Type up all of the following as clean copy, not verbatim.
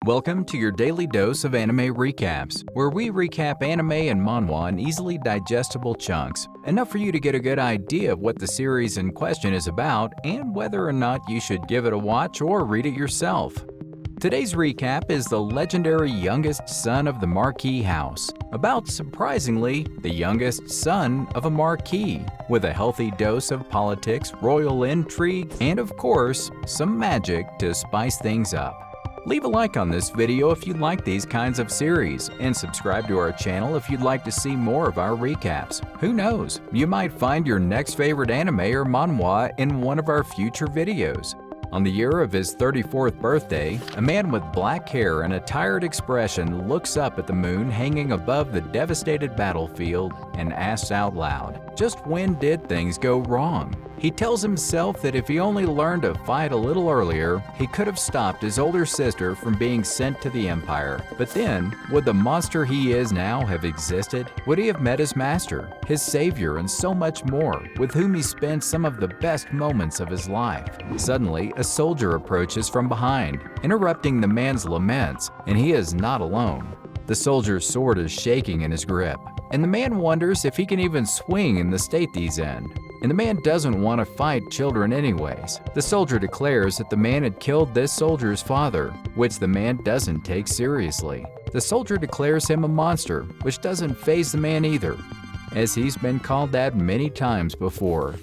Welcome to your daily dose of anime recaps, where we recap anime and manhwa in easily digestible chunks, enough for you to get a good idea of what the series in question is about and whether or not you should give it a watch or read it yourself. Today's recap is the legendary youngest son of the Marquis house, about, surprisingly, the youngest son of a Marquis, with a healthy dose of politics, royal intrigue, and of course, some magic to spice things up. Leave a like on this video if you like these kinds of series, and subscribe to our channel if you'd like to see more of our recaps. Who knows, you might find your next favorite anime or manhwa in one of our future videos. On the year of his 34th birthday, a man with black hair and a tired expression looks up at the moon hanging above the devastated battlefield and asks out loud, just when did things go wrong? He tells himself that if he only learned to fight a little earlier, he could have stopped his older sister from being sent to the Empire. But then, would the monster he is now have existed? Would he have met his master, his savior, and so much more, with whom he spent some of the best moments of his life? Suddenly, a soldier approaches from behind, interrupting the man's laments, and he is not alone. The soldier's sword is shaking in his grip, and the man wonders if he can even swing in the state he's in. And the man doesn't want to fight children anyways. The soldier declares that the man had killed this soldier's father, which the man doesn't take seriously. The soldier declares him a monster, which doesn't faze the man either, as he's been called that many times before.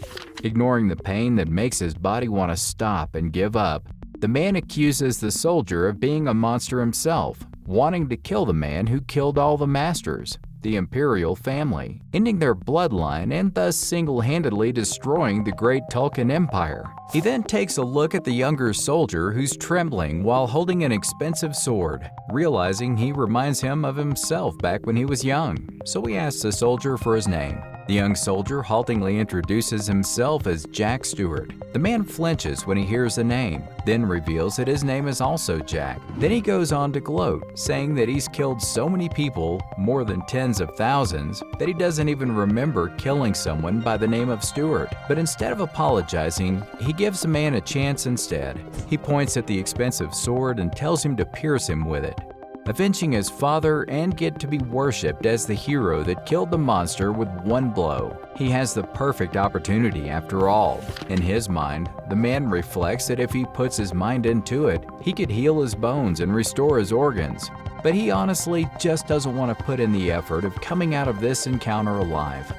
Ignoring the pain that makes his body want to stop and give up, the man accuses the soldier of being a monster himself, wanting to kill the man who killed all the masters, the imperial family, ending their bloodline and thus single-handedly destroying the great Tulkan Empire. He then takes a look at the younger soldier who's trembling while holding an expensive sword, realizing he reminds him of himself back when he was young, so he asks the soldier for his name. The young soldier haltingly introduces himself as Jack Stewart. The man flinches when he hears the name, then reveals that his name is also Jack. Then he goes on to gloat, saying that he's killed so many people, more than tens of thousands, that he doesn't even remember killing someone by the name of Stewart. But instead of apologizing, he gives the man a chance instead. He points at the expensive sword and tells him to pierce him with it, avenging his father and get to be worshipped as the hero that killed the monster with one blow. He has the perfect opportunity after all. In his mind, the man reflects that if he puts his mind into it, he could heal his bones and restore his organs. But he honestly just doesn't want to put in the effort of coming out of this encounter alive.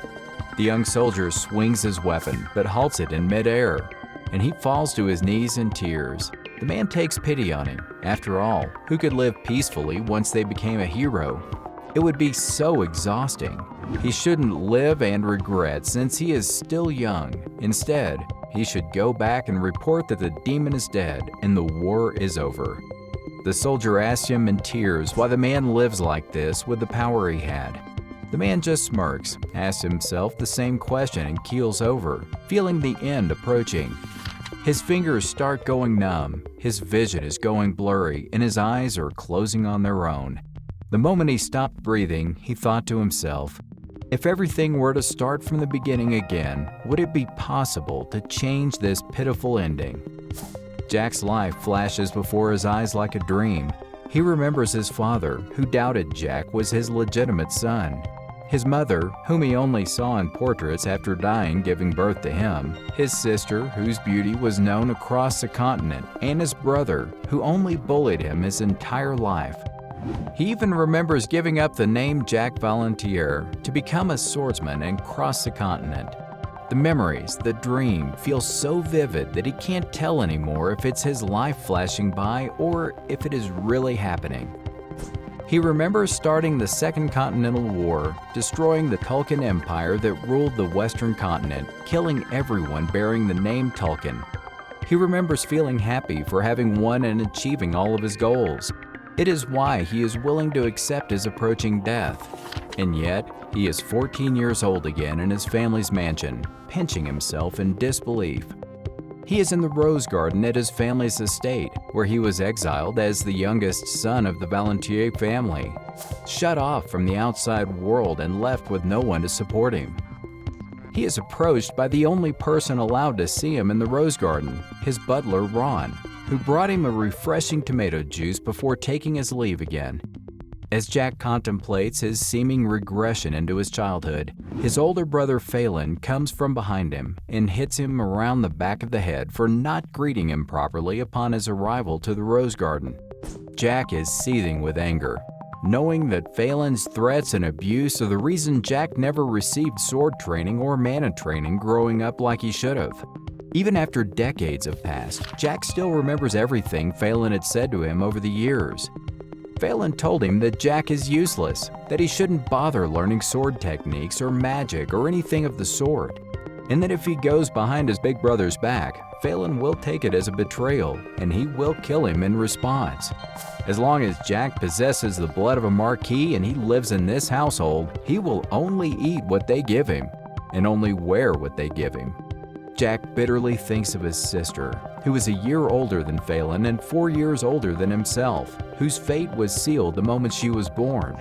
The young soldier swings his weapon, but halts it in midair, and he falls to his knees in tears. The man takes pity on him. After all, who could live peacefully once they became a hero? It would be so exhausting. He shouldn't live and regret since he is still young. Instead, he should go back and report that the demon is dead and the war is over. The soldier asks him in tears why the man lives like this with the power he had. The man just smirks, asks himself the same question and keels over, feeling the end approaching. His fingers start going numb, his vision is going blurry, and his eyes are closing on their own. The moment he stopped breathing, he thought to himself, if everything were to start from the beginning again, would it be possible to change this pitiful ending? Jack's life flashes before his eyes like a dream. He remembers his father, who doubted Jack was his legitimate son. His mother, whom he only saw in portraits after dying giving birth to him, his sister, whose beauty was known across the continent, and his brother, who only bullied him his entire life. He even remembers giving up the name Jack Volunteer to become a swordsman and cross the continent. The memories, the dream, feel so vivid that he can't tell anymore if it's his life flashing by or if it is really happening. He remembers starting the Second Continental War, destroying the Tulkan Empire that ruled the Western continent, killing everyone bearing the name Tulkan. He remembers feeling happy for having won and achieving all of his goals. It is why he is willing to accept his approaching death. And yet, he is 14 years old again in his family's mansion, pinching himself in disbelief. He is in the rose garden at his family's estate, where he was exiled as the youngest son of the Volunteer family, shut off from the outside world and left with no one to support him. He is approached by the only person allowed to see him in the rose garden, his butler Ron. who brought him a refreshing tomato juice before taking his leave again. As Jack contemplates his seeming regression into his childhood, his older brother Phelan comes from behind him and hits him around the back of the head for not greeting him properly upon his arrival to the Rose Garden. Jack is seething with anger, knowing that Phelan's threats and abuse are the reason Jack never received sword training or mana training growing up like he should have. Even after decades have passed, Jack still remembers everything Phelan had said to him over the years. Phelan told him that Jack is useless, that he shouldn't bother learning sword techniques or magic or anything of the sort, and that if he goes behind his big brother's back, Phelan will take it as a betrayal and he will kill him in response. As long as Jack possesses the blood of a Marquis and he lives in this household, he will only eat what they give him and only wear what they give him. Jack bitterly thinks of his sister, who is a year older than Phelan and 4 years older than himself, whose fate was sealed the moment she was born.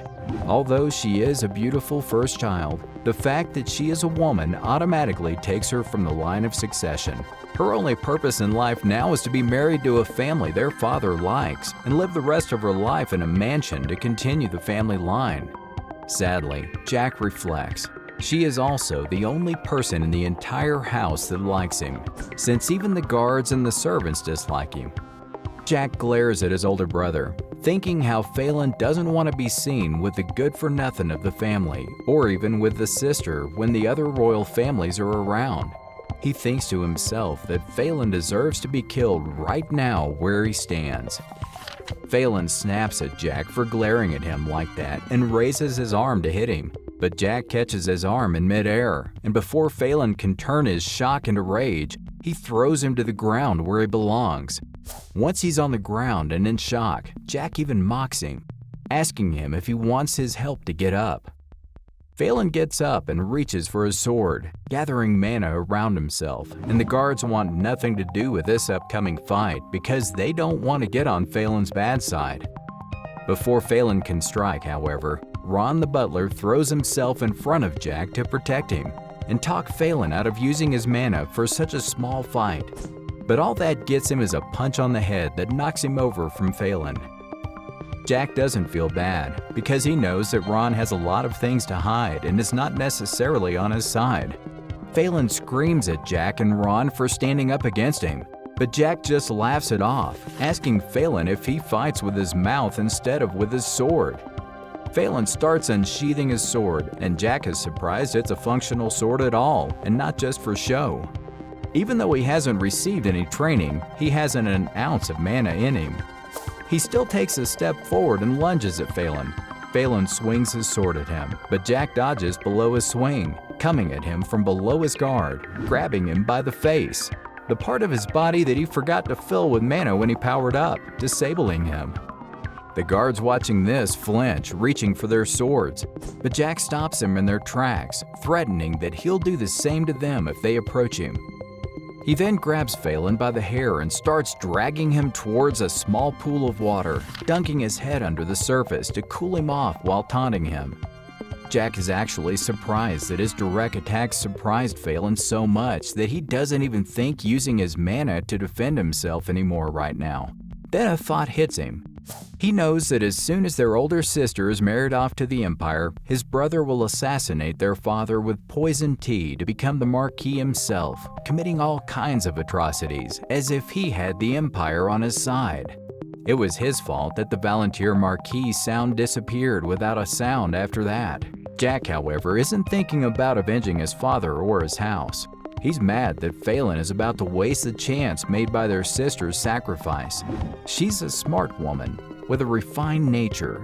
Although she is a beautiful first child, the fact that she is a woman automatically takes her from the line of succession. Her only purpose in life now is to be married to a family their father likes and live the rest of her life in a mansion to continue the family line. Sadly, Jack reflects. She is also the only person in the entire house that likes him, since even the guards and the servants dislike him. Jack glares at his older brother, thinking how Phelan doesn't want to be seen with the good-for-nothing of the family, or even with the sister when the other royal families are around. He thinks to himself that Phelan deserves to be killed right now where he stands. Phelan snaps at Jack for glaring at him like that and raises his arm to hit him. But Jack catches his arm in midair, and before Phelan can turn his shock into rage, he throws him to the ground where he belongs. Once he's on the ground and in shock, Jack even mocks him, asking him if he wants his help to get up. Phelan gets up and reaches for his sword, gathering mana around himself, and the guards want nothing to do with this upcoming fight because they don't want to get on Phelan's bad side. Before Phelan can strike, however, Ron the butler throws himself in front of Jack to protect him and talk Phelan out of using his mana for such a small fight. But all that gets him is a punch on the head that knocks him over from Phelan. Jack doesn't feel bad because he knows that Ron has a lot of things to hide and is not necessarily on his side. Phelan screams at Jack and Ron for standing up against him, but Jack just laughs it off, asking Phelan if he fights with his mouth instead of with his sword. Phelan starts unsheathing his sword, and Jack is surprised it's a functional sword at all, and not just for show. Even though he hasn't received any training, he hasn't an ounce of mana in him. He still takes a step forward and lunges at Phelan. Phelan swings his sword at him, but Jack dodges below his swing, coming at him from below his guard, grabbing him by the face, the part of his body that he forgot to fill with mana when he powered up, disabling him. The guards watching this flinch, reaching for their swords, but Jack stops them in their tracks, threatening that he'll do the same to them if they approach him. He then grabs Phelan by the hair and starts dragging him towards a small pool of water, dunking his head under the surface to cool him off while taunting him. Jack is actually surprised that his direct attacks surprised Phelan so much that he doesn't even think using his mana to defend himself anymore right now. Then a thought hits him. He knows that as soon as their older sister is married off to the Empire, his brother will assassinate their father with poisoned tea to become the Marquis himself, committing all kinds of atrocities, as if he had the Empire on his side. It was his fault that the Volunteer Marquis sound disappeared without a sound after that. Jack, however, isn't thinking about avenging his father or his house. He's mad that Phelan is about to waste the chance made by their sister's sacrifice. She's a smart woman with a refined nature.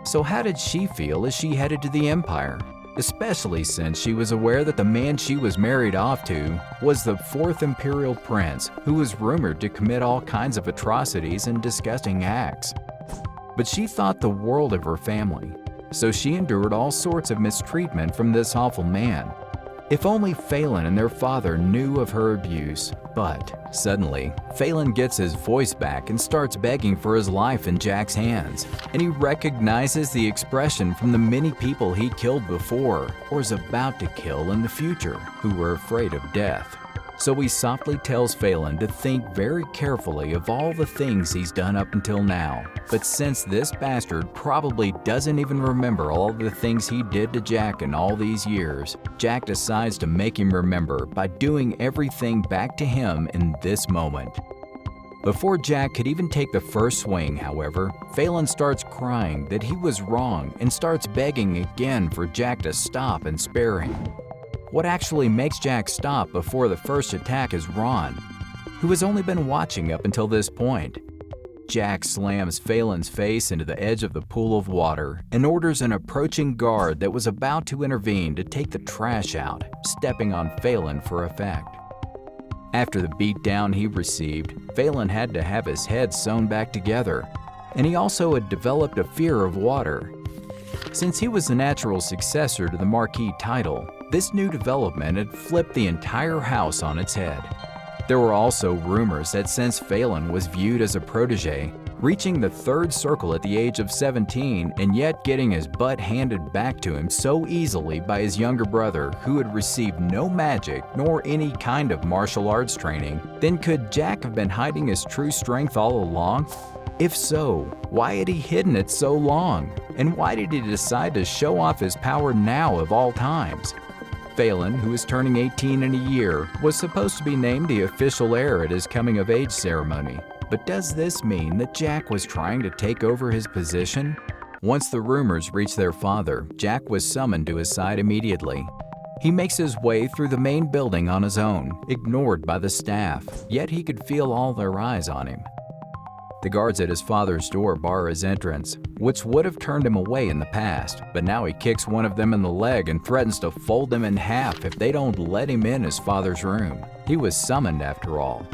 So how did she feel as she headed to the Empire? Especially since she was aware that the man she was married off to was the 4th Imperial Prince, who was rumored to commit all kinds of atrocities and disgusting acts. But she thought the world of her family, so she endured all sorts of mistreatment from this awful man. If only Phelan and their father knew of her abuse. But suddenly, Phelan gets his voice back and starts begging for his life in Jack's hands, and he recognizes the expression from the many people he killed before or is about to kill in the future who were afraid of death. So he softly tells Phelan to think very carefully of all the things he's done up until now. But since this bastard probably doesn't even remember all the things he did to Jack in all these years, Jack decides to make him remember by doing everything back to him in this moment. Before Jack could even take the first swing, however, Phelan starts crying that he was wrong and starts begging again for Jack to stop and spare him. What actually makes Jack stop before the first attack is Ron, who has only been watching up until this point. Jack slams Phelan's face into the edge of the pool of water and orders an approaching guard that was about to intervene to take the trash out, stepping on Phelan for effect. After the beatdown he received, Phelan had to have his head sewn back together, and he also had developed a fear of water. Since he was the natural successor to the Marquis title, this new development had flipped the entire house on its head. There were also rumors that since Phelan was viewed as a protege, reaching the third circle at the age of 17 and yet getting his butt handed back to him so easily by his younger brother who had received no magic nor any kind of martial arts training, then could Jack have been hiding his true strength all along? If so, why had he hidden it so long? And why did he decide to show off his power now of all times? Phelan, who is turning 18 in a year, was supposed to be named the official heir at his coming-of-age ceremony. But does this mean that Jack was trying to take over his position? Once the rumors reached their father, Jack was summoned to his side immediately. He makes his way through the main building on his own, ignored by the staff, yet he could feel all their eyes on him. The guards at his father's door bar his entrance, which would have turned him away in the past, but now he kicks one of them in the leg and threatens to fold them in half if they don't let him in his father's room. He was summoned after all.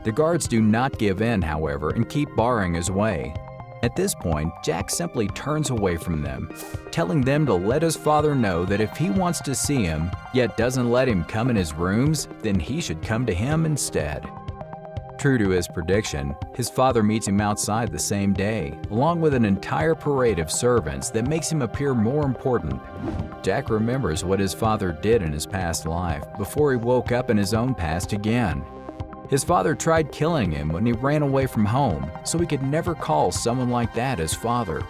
The guards do not give in, however, and keep barring his way. At this point, Jack simply turns away from them, telling them to let his father know that if he wants to see him, yet doesn't let him come in his rooms, then he should come to him instead. True to his prediction, his father meets him outside the same day, along with an entire parade of servants that makes him appear more important. Jack remembers what his father did in his past life before he woke up in his own past again. His father tried killing him when he ran away from home, so he could never call someone like that his father.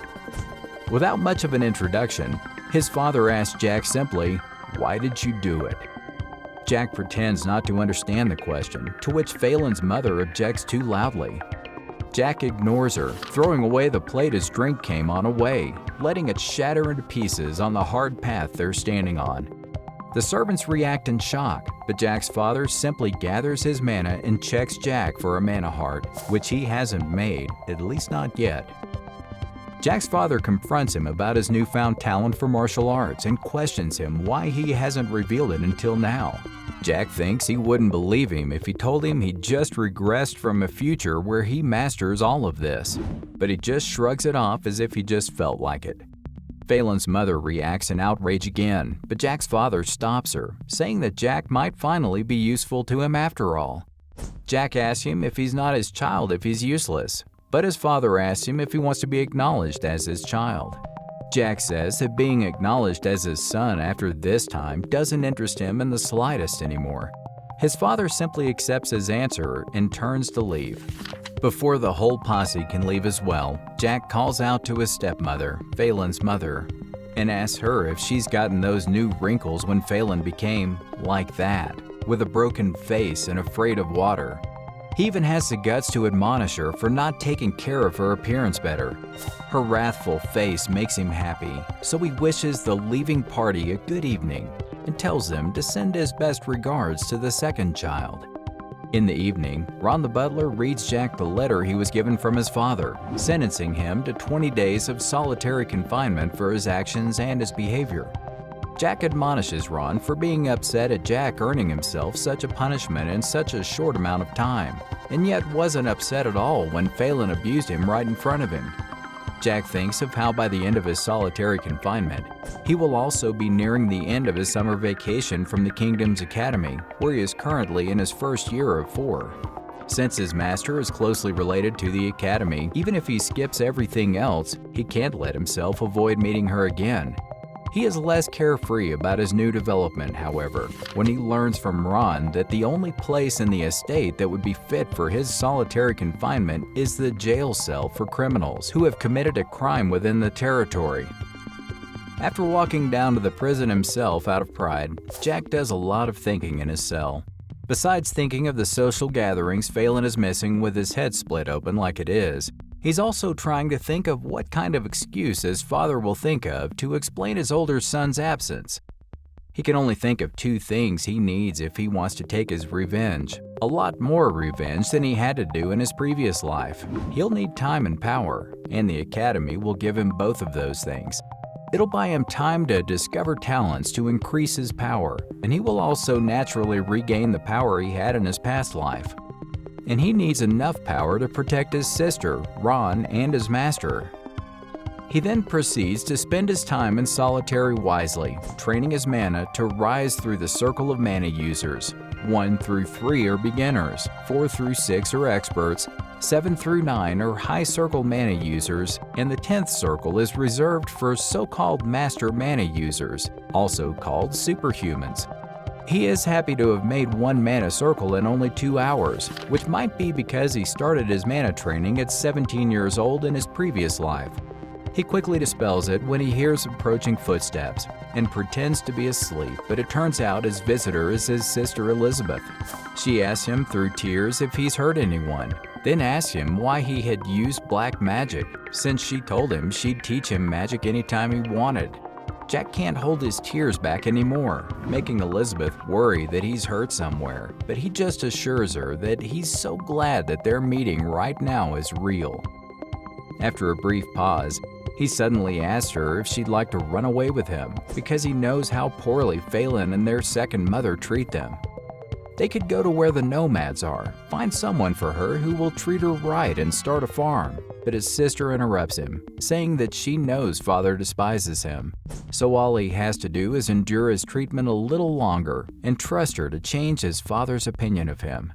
Without much of an introduction, his father asked Jack simply, "Why did you do it?" Jack pretends not to understand the question, to which Phelan's mother objects too loudly. Jack ignores her, throwing away the plate his drink came on away, letting it shatter into pieces on the hard path they're standing on. The servants react in shock, but Jack's father simply gathers his mana and checks Jack for a mana heart, which he hasn't made, at least not yet. Jack's father confronts him about his newfound talent for martial arts and questions him why he hasn't revealed it until now. Jack thinks he wouldn't believe him if he told him he just regressed from a future where he masters all of this, but he just shrugs it off as if he just felt like it. Phelan's mother reacts in outrage again, but Jack's father stops her, saying that Jack might finally be useful to him after all. Jack asks him if he's not his child if he's useless, but his father asks him if he wants to be acknowledged as his child. Jack says that being acknowledged as his son after this time doesn't interest him in the slightest anymore. His father simply accepts his answer and turns to leave. Before the whole posse can leave as well, Jack calls out to his stepmother, Phelan's mother, and asks her if she's gotten those new wrinkles when Phelan became like that, with a broken face and afraid of water. He even has the guts to admonish her for not taking care of her appearance better. Her wrathful face makes him happy, so he wishes the leaving party a good evening and tells them to send his best regards to the second child. In the evening, Ron the butler reads Jack the letter he was given from his father, sentencing him to 20 days of solitary confinement for his actions and his behavior. Jack admonishes Ron for being upset at Jack earning himself such a punishment in such a short amount of time, and yet wasn't upset at all when Phelan abused him right in front of him. Jack thinks of how by the end of his solitary confinement, he will also be nearing the end of his summer vacation from the Kingdom's Academy, where he is currently in his first year of 4. Since his master is closely related to the Academy, even if he skips everything else, he can't let himself avoid meeting her again. He is less carefree about his new development, however, when he learns from Ron that the only place in the estate that would be fit for his solitary confinement is the jail cell for criminals who have committed a crime within the territory. After walking down to the prison himself out of pride, Jack does a lot of thinking in his cell. Besides thinking of the social gatherings Phelan is missing with his head split open like it is, he's also trying to think of what kind of excuse his father will think of to explain his older son's absence. He can only think of two things he needs if he wants to take his revenge. A lot more revenge than he had to do in his previous life. He'll need time and power, and the Academy will give him both of those things. It'll buy him time to discover talents to increase his power, and he will also naturally regain the power he had in his past life. And he needs enough power to protect his sister, Ron, and his master. He then proceeds to spend his time in solitary wisely, training his mana to rise through the circle of mana users. 1 through 3 are beginners, 4 through 6 are experts, 7 through 9 are high circle mana users, and the 10th circle is reserved for so-called master mana users, also called superhumans. He is happy to have made one mana circle in only 2 hours, which might be because he started his mana training at 17 years old in his previous life. He quickly dispels it when he hears approaching footsteps and pretends to be asleep, but it turns out his visitor is his sister Elizabeth. She asks him through tears if he's hurt anyone, then asks him why he had used black magic, since she told him she'd teach him magic anytime he wanted. Jack can't hold his tears back anymore, making Elizabeth worry that he's hurt somewhere, but he just assures her that he's so glad that their meeting right now is real. After a brief pause, he suddenly asks her if she'd like to run away with him because he knows how poorly Phelan and their second mother treat them. They could go to where the nomads are, find someone for her who will treat her right and start a farm, but his sister interrupts him, saying that she knows father despises him, so all he has to do is endure his treatment a little longer and trust her to change his father's opinion of him.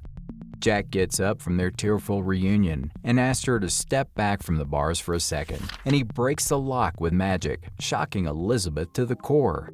Jack gets up from their tearful reunion and asks her to step back from the bars for a second, and he breaks the lock with magic, shocking Elizabeth to the core.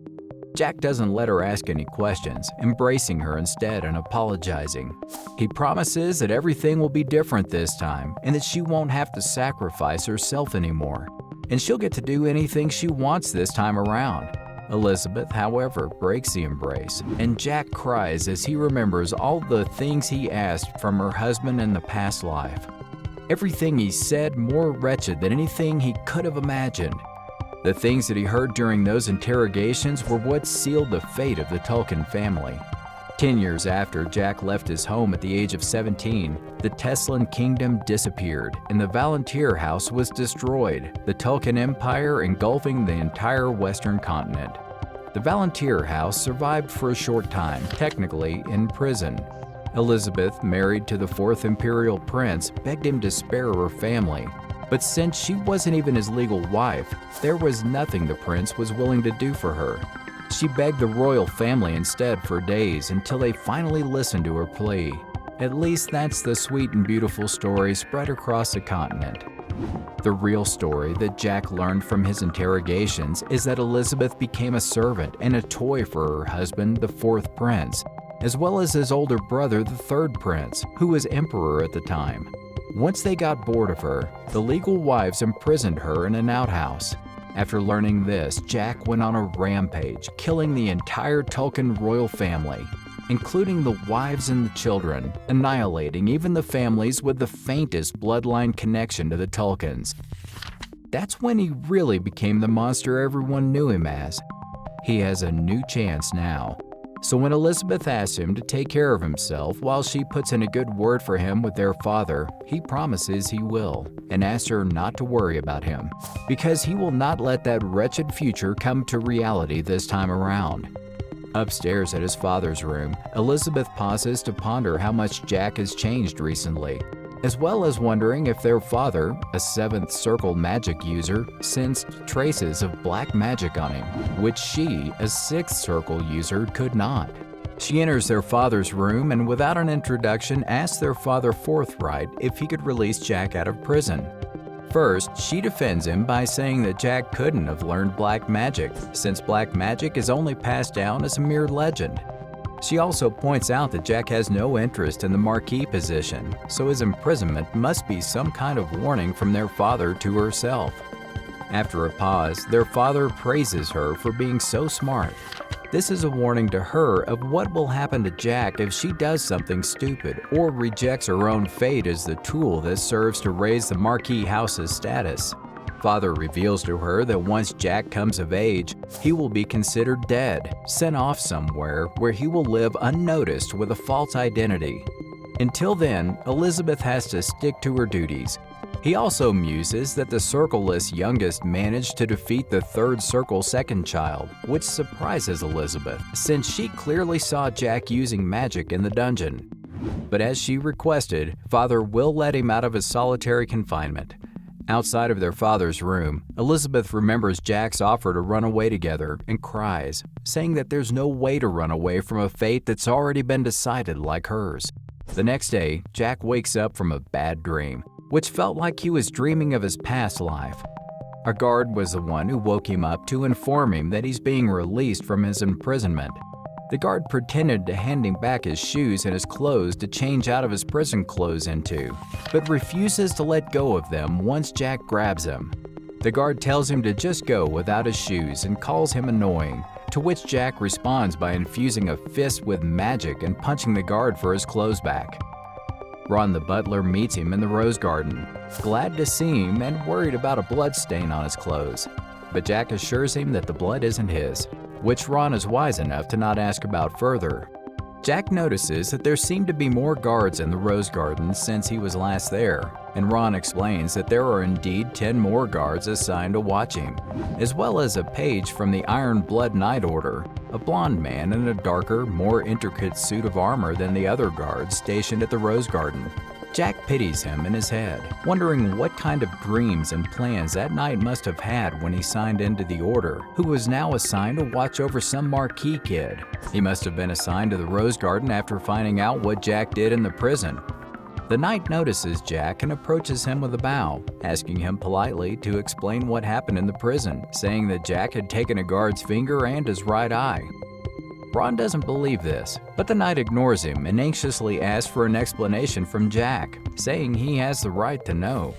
Jack doesn't let her ask any questions, embracing her instead and apologizing. He promises that everything will be different this time and that she won't have to sacrifice herself anymore, and she'll get to do anything she wants this time around. Elizabeth, however, breaks the embrace, and Jack cries as he remembers all the things he asked from her husband in the past life. Everything he said more wretched than anything he could have imagined. The things that he heard during those interrogations were what sealed the fate of the Tulkan family. 10 years after Jack left his home at the age of 17, the Teslan kingdom disappeared and the Volunteer House was destroyed, the Tulkan Empire engulfing the entire western continent. The Volunteer House survived for a short time, technically in prison. Elizabeth, married to the 4th Imperial Prince, begged him to spare her family. But since she wasn't even his legal wife, there was nothing the prince was willing to do for her. She begged the royal family instead for days until they finally listened to her plea. At least that's the sweet and beautiful story spread across the continent. The real story that Jack learned from his interrogations is that Elizabeth became a servant and a toy for her husband, the 4th prince, as well as his older brother, the 3rd prince, who was emperor at the time. Once they got bored of her, the legal wives imprisoned her in an outhouse. After learning this, Jack went on a rampage, killing the entire Tulkan royal family, including the wives and the children, annihilating even the families with the faintest bloodline connection to the Tulkans. That's when he really became the monster everyone knew him as. He has a new chance now. So when Elizabeth asks him to take care of himself while she puts in a good word for him with their father, he promises he will, and asks her not to worry about him, because he will not let that wretched future come to reality this time around. Upstairs at his father's room, Elizabeth pauses to ponder how much Jack has changed recently, as well as wondering if their father, a 7th circle magic user, sensed traces of black magic on him, which she, a 6th circle user, could not. She enters their father's room and without an introduction asks their father forthright if he could release Jack out of prison. First, she defends him by saying that Jack couldn't have learned black magic, since black magic is only passed down as a mere legend. She also points out that Jack has no interest in the Marquis position, so his imprisonment must be some kind of warning from their father to herself. After a pause, their father praises her for being so smart. This is a warning to her of what will happen to Jack if she does something stupid or rejects her own fate as the tool that serves to raise the Marquis house's status. Father reveals to her that once Jack comes of age, he will be considered dead, sent off somewhere where he will live unnoticed with a false identity. Until then, Elizabeth has to stick to her duties. He also muses that the Circle-less youngest managed to defeat the third Circle second child, which surprises Elizabeth, since she clearly saw Jack using magic in the dungeon. But as she requested, Father will let him out of his solitary confinement. Outside of their father's room, Elizabeth remembers Jack's offer to run away together and cries, saying that there's no way to run away from a fate that's already been decided like hers. The next day, Jack wakes up from a bad dream, which felt like he was dreaming of his past life. A guard was the one who woke him up to inform him that he's being released from his imprisonment. The guard pretended to hand him back his shoes and his clothes to change out of his prison clothes into, but refuses to let go of them once Jack grabs him. The guard tells him to just go without his shoes and calls him annoying, to which Jack responds by infusing a fist with magic and punching the guard for his clothes back. Ron the butler meets him in the rose garden, glad to see him and worried about a blood stain on his clothes. But Jack assures him that the blood isn't his, which Ron is wise enough to not ask about further. Jack notices that there seem to be more guards in the rose garden since he was last there, and Ron explains that there are indeed 10 more guards assigned to watch him, as well as a page from the Iron Blood Knight Order, a blonde man in a darker, more intricate suit of armor than the other guards stationed at the rose garden. Jack pities him in his head, wondering what kind of dreams and plans that knight must have had when he signed into the order, who was now assigned to watch over some Marquis kid. He must have been assigned to the rose garden after finding out what Jack did in the prison. The knight notices Jack and approaches him with a bow, asking him politely to explain what happened in the prison, saying that Jack had taken a guard's finger and his right eye. Ron doesn't believe this, but the knight ignores him and anxiously asks for an explanation from Jack, saying he has the right to know.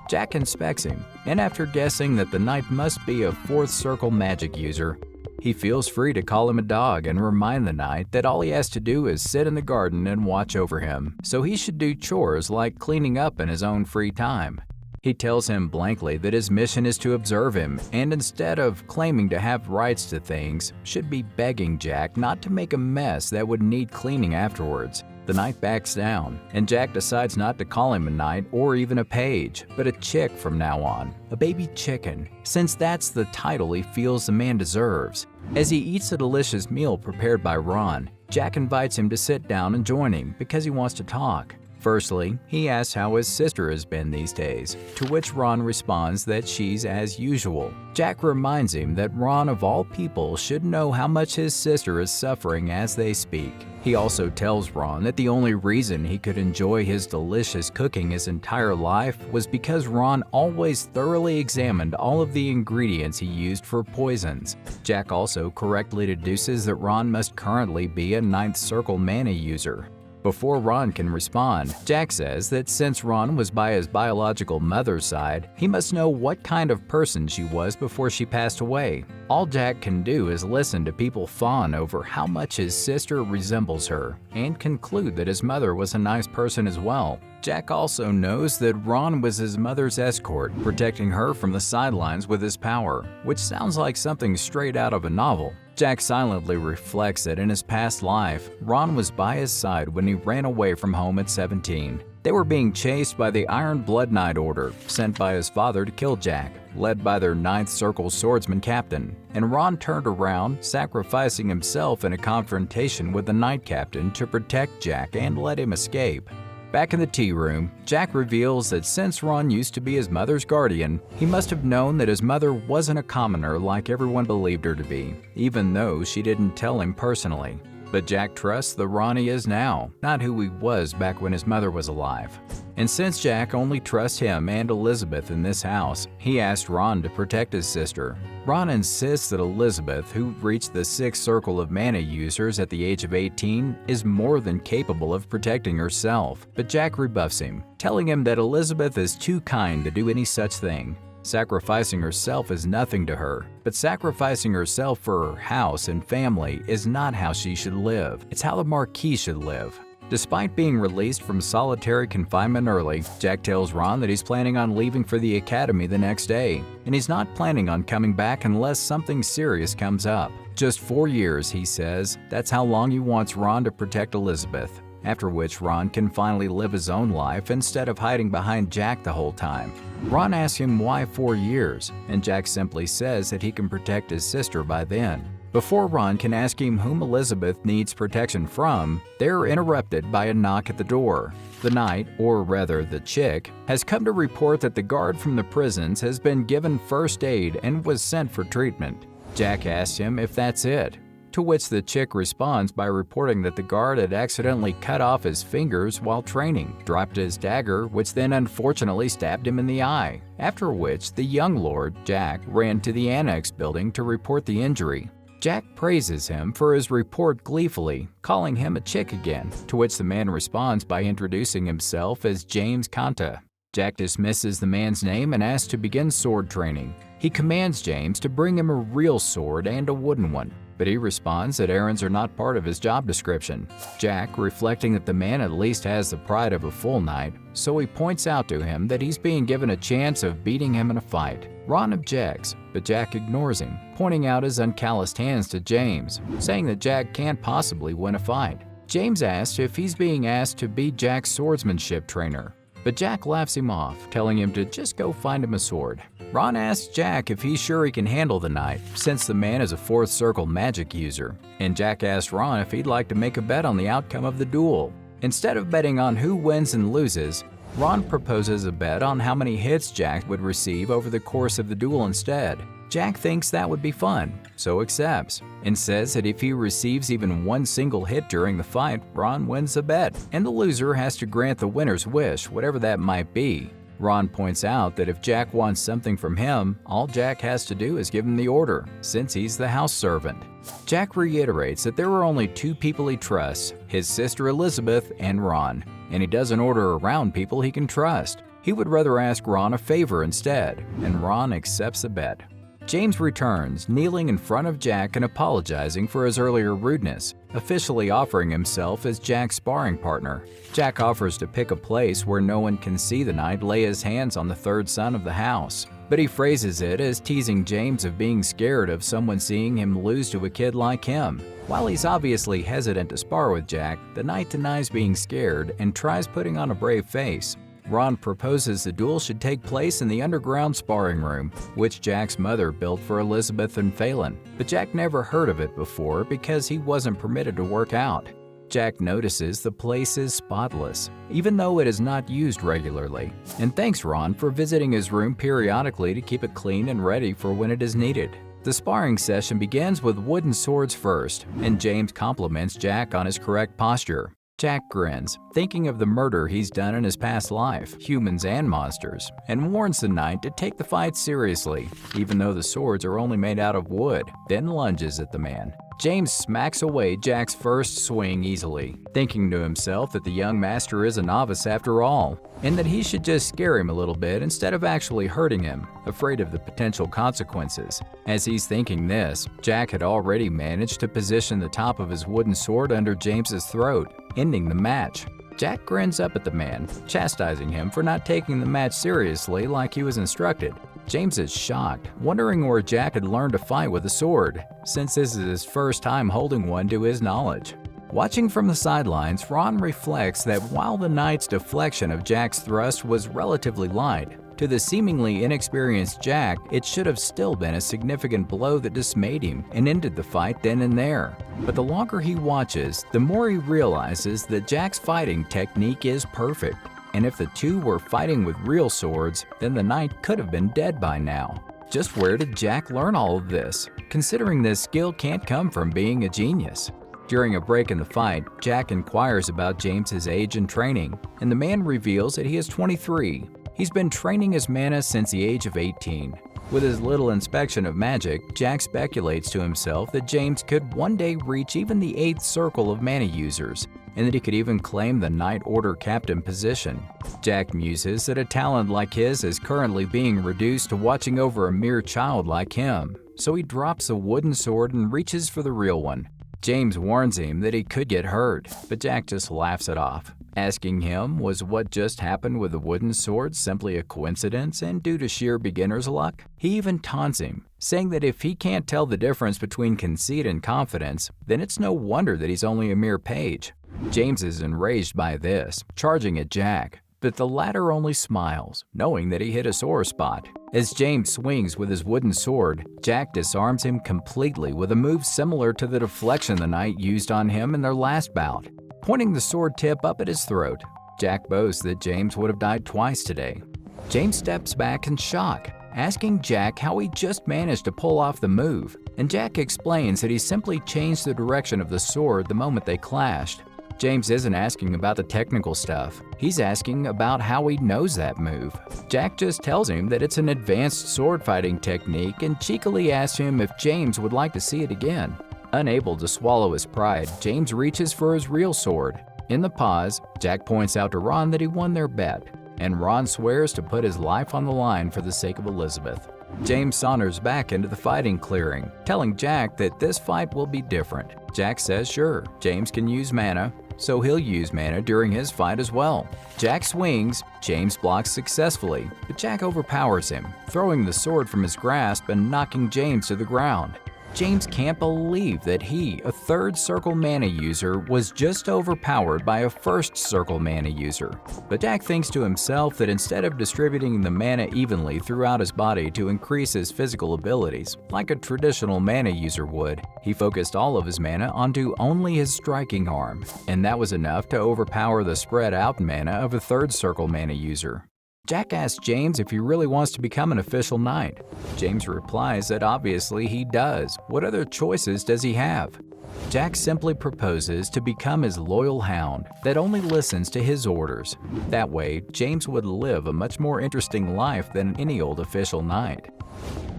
Jack inspects him, and after guessing that the knight must be a fourth circle magic user, he feels free to call him a dog and remind the knight that all he has to do is sit in the garden and watch over him, so he should do chores like cleaning up in his own free time. He tells him blankly that his mission is to observe him, and instead of claiming to have rights to things, should be begging Jack not to make a mess that would need cleaning afterwards. The knight backs down, and Jack decides not to call him a knight or even a page, but a chick from now on, a baby chicken, since that's the title he feels the man deserves. As he eats a delicious meal prepared by Ron, Jack invites him to sit down and join him because he wants to talk. Firstly, he asks how his sister has been these days, to which Ron responds that she's as usual. Jack reminds him that Ron of all people should know how much his sister is suffering as they speak. He also tells Ron that the only reason he could enjoy his delicious cooking his entire life was because Ron always thoroughly examined all of the ingredients he used for poisons. Jack also correctly deduces that Ron must currently be a ninth circle mana user. Before Ron can respond, Jack says that since Ron was by his biological mother's side, he must know what kind of person she was before she passed away. All Jack can do is listen to people fawn over how much his sister resembles her, and conclude that his mother was a nice person as well. Jack also knows that Ron was his mother's escort, protecting her from the sidelines with his power, which sounds like something straight out of a novel. Jack silently reflects that in his past life, Ron was by his side when he ran away from home at 17. They were being chased by the Iron Blood Knight Order, sent by his father to kill Jack, led by their Ninth Circle swordsman captain, and Ron turned around, sacrificing himself in a confrontation with the Knight Captain to protect Jack and let him escape. Back in the tea room, Jack reveals that since Ron used to be his mother's guardian, he must have known that his mother wasn't a commoner like everyone believed her to be, even though she didn't tell him personally. But Jack trusts the Ron he is now, not who he was back when his mother was alive. And since Jack only trusts him and Elizabeth in this house, he asked Ron to protect his sister. Ron insists that Elizabeth, who reached the 6th circle of mana users at the age of 18, is more than capable of protecting herself, but Jack rebuffs him, telling him that Elizabeth is too kind to do any such thing. Sacrificing herself is nothing to her, but sacrificing herself for her house and family is not how she should live. It's how the Marquis should live. Despite being released from solitary confinement early, Jack tells Ron that he's planning on leaving for the academy the next day, and he's not planning on coming back unless something serious comes up. Just 4 years, he says. That's how long he wants Ron to protect Elizabeth, after which Ron can finally live his own life instead of hiding behind Jack the whole time. Ron asks him why 4 years, and Jack simply says that he can protect his sister by then. Before Ron can ask him whom Elizabeth needs protection from, they're interrupted by a knock at the door. The knight, or rather the chick, has come to report that the guard from the prisons has been given first aid and was sent for treatment. Jack asks him if that's it, to which the chick responds by reporting that the guard had accidentally cut off his fingers while training, dropped his dagger, which then unfortunately stabbed him in the eye, after which the young lord, Jack, ran to the annex building to report the injury. Jack praises him for his report gleefully, calling him a chick again, to which the man responds by introducing himself as James Kanta. Jack dismisses the man's name and asks to begin sword training. He commands James to bring him a real sword and a wooden one, but he responds that errands are not part of his job description. Jack, reflecting that the man at least has the pride of a full knight, so he points out to him that he's being given a chance of beating him in a fight. Ron objects, but Jack ignores him, pointing out his uncalloused hands to James, saying that Jack can't possibly win a fight. James asks if he's being asked to be Jack's swordsmanship trainer, but Jack laughs him off, telling him to just go find him a sword. Ron asks Jack if he's sure he can handle the knight, since the man is a 4th circle magic user, and Jack asks Ron if he'd like to make a bet on the outcome of the duel. Instead of betting on who wins and loses, Ron proposes a bet on how many hits Jack would receive over the course of the duel instead. Jack thinks that would be fun, so accepts, and says that if he receives even one single hit during the fight, Ron wins the bet, and the loser has to grant the winner's wish, whatever that might be. Ron points out that if Jack wants something from him, all Jack has to do is give him the order, since he's the house servant. Jack reiterates that there are only 2 people he trusts, his sister Elizabeth and Ron, and he doesn't order around people he can trust. He would rather ask Ron a favor instead, and Ron accepts the bet. James returns, kneeling in front of Jack and apologizing for his earlier rudeness, officially offering himself as Jack's sparring partner. Jack offers to pick a place where no one can see the knight lay his hands on the 3rd son of the house, but he phrases it as teasing James of being scared of someone seeing him lose to a kid like him. While he's obviously hesitant to spar with Jack, the knight denies being scared and tries putting on a brave face. Ron proposes the duel should take place in the underground sparring room, which Jack's mother built for Elizabeth and Phelan, but Jack never heard of it before because he wasn't permitted to work out. Jack notices the place is spotless, even though it is not used regularly, and thanks Ron for visiting his room periodically to keep it clean and ready for when it is needed. The sparring session begins with wooden swords first, and James compliments Jack on his correct posture. Jack grins, thinking of the murder he's done in his past life, humans and monsters, and warns the knight to take the fight seriously, even though the swords are only made out of wood, then lunges at the man. James smacks away Jack's first swing easily, thinking to himself that the young master is a novice after all, and that he should just scare him a little bit instead of actually hurting him, afraid of the potential consequences. As he's thinking this, Jack had already managed to position the top of his wooden sword under James's throat, ending the match. Jack grins up at the man, chastising him for not taking the match seriously like he was instructed. James is shocked, wondering where Jack had learned to fight with a sword, since this is his first time holding one to his knowledge. Watching from the sidelines, Ron reflects that while the knight's deflection of Jack's thrust was relatively light, to the seemingly inexperienced Jack, it should have still been a significant blow that dismayed him and ended the fight then and there. But the longer he watches, the more he realizes that Jack's fighting technique is perfect. And if the two were fighting with real swords, then the knight could have been dead by now. Just where did Jack learn all of this, considering this skill can't come from being a genius? During a break in the fight, Jack inquires about James's age and training, and the man reveals that he is 23. He's been training his mana since the age of 18. With his little inspection of magic, Jack speculates to himself that James could one day reach even the 8th circle of mana users, and that he could even claim the Knight Order captain position. Jack muses that a talent like his is currently being reduced to watching over a mere child like him, so he drops a wooden sword and reaches for the real one. James warns him that he could get hurt, but Jack just laughs it off, asking him was what just happened with the wooden sword simply a coincidence and due to sheer beginner's luck. He even taunts him, saying that if he can't tell the difference between conceit and confidence, then it's no wonder that he's only a mere page. James is enraged by this, charging at Jack, but the latter only smiles, knowing that he hit a sore spot. As James swings with his wooden sword, Jack disarms him completely with a move similar to the deflection the knight used on him in their last bout. Pointing the sword tip up at his throat, Jack boasts that James would have died twice today. James steps back in shock, asking Jack how he just managed to pull off the move, and Jack explains that he simply changed the direction of the sword the moment they clashed. James isn't asking about the technical stuff, he's asking about how he knows that move. Jack just tells him that it's an advanced sword fighting technique and cheekily asks him if James would like to see it again. Unable to swallow his pride, James reaches for his real sword. In the pause, Jack points out to Ron that he won their bet, and Ron swears to put his life on the line for the sake of Elizabeth. James saunters back into the fighting clearing, telling Jack that this fight will be different. Jack says sure, James can use mana, so he'll use mana during his fight as well. Jack swings, James blocks successfully, but Jack overpowers him, throwing the sword from his grasp and knocking James to the ground. James can't believe that he, a 3rd circle mana user, was just overpowered by a 1st circle mana user. But Jack thinks to himself that instead of distributing the mana evenly throughout his body to increase his physical abilities, like a traditional mana user would, he focused all of his mana onto only his striking arm, and that was enough to overpower the spread out mana of a 3rd circle mana user. Jack asks James if he really wants to become an official knight. James replies that obviously he does. What other choices does he have? Jack simply proposes to become his loyal hound that only listens to his orders. That way, James would live a much more interesting life than any old official knight.